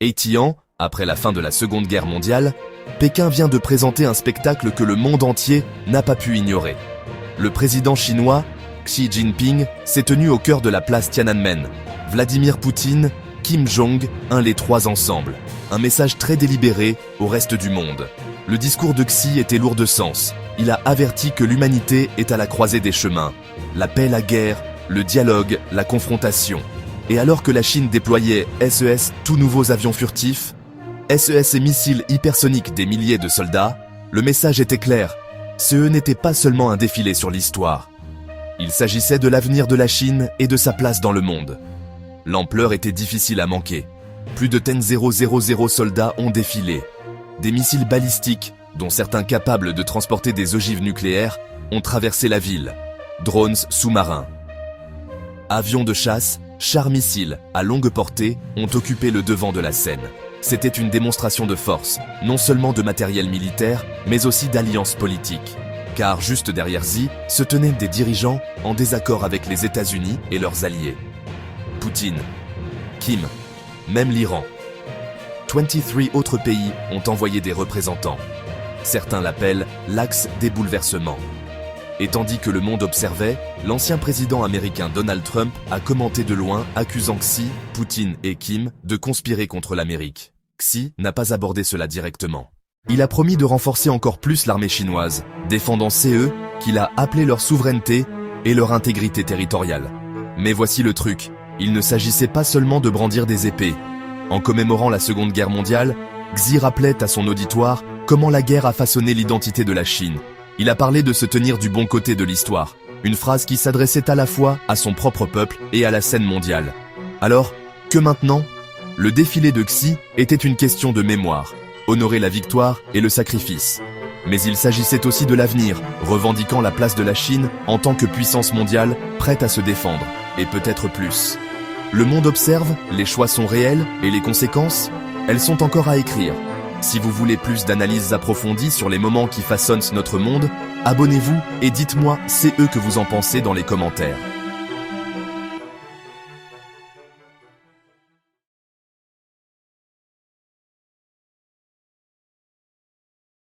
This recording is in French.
80 ans, après la fin de la Seconde Guerre mondiale, Pékin vient de présenter un spectacle que le monde entier n'a pas pu ignorer. Le président chinois, Xi Jinping, s'est tenu au cœur de la place Tiananmen. Vladimir Poutine, Kim Jong, les trois ensemble. Un message très délibéré au reste du monde. Le discours de Xi était lourd de sens. Il a averti que l'humanité est à la croisée des chemins. La paix, la guerre, le dialogue, la confrontation. Et alors que la Chine déployait SES, tout nouveaux avions furtifs, SES et missiles hypersoniques des milliers de soldats, le message était clair. CE n'était pas seulement un défilé sur l'histoire. Il s'agissait de l'avenir de la Chine et de sa place dans le monde. L'ampleur était difficile à manquer. Plus de 10,000 soldats ont défilé. Des missiles balistiques, dont certains capables de transporter des ogives nucléaires, ont traversé la ville. Drones sous-marins. Avions de chasse, chars missiles à longue portée ont occupé le devant de la scène. C'était une démonstration de force, non seulement de matériel militaire, mais aussi d'alliance politique. Car juste derrière Xi se tenaient des dirigeants en désaccord avec les États-Unis et leurs alliés. Poutine, Kim, même l'Iran. 23 autres pays ont envoyé des représentants. Certains l'appellent l'axe des bouleversements. Et tandis que le monde observait, l'ancien président américain Donald Trump a commenté de loin, accusant Xi, Poutine et Kim de conspirer contre l'Amérique. Xi n'a pas abordé cela directement. Il a promis de renforcer encore plus l'armée chinoise, défendant CE, qu'il a appelé leur souveraineté et leur intégrité territoriale. Mais voici le truc, il ne s'agissait pas seulement de brandir des épées. En commémorant la Seconde Guerre mondiale, Xi rappelait à son auditoire comment la guerre a façonné l'identité de la Chine. Il a parlé de se tenir du bon côté de l'histoire, une phrase qui s'adressait à la fois à son propre peuple et à la scène mondiale. Alors, que maintenant ? Le défilé de Xi était une question de mémoire, honorer la victoire et le sacrifice. Mais il s'agissait aussi de l'avenir, revendiquant la place de la Chine en tant que puissance mondiale prête à se défendre, et peut-être plus. Le monde observe, les choix sont réels, et les conséquences, elles sont encore à écrire. Si vous voulez plus d'analyses approfondies sur les moments qui façonnent notre monde, abonnez-vous et dites-moi c'est eux que vous en pensez dans les commentaires.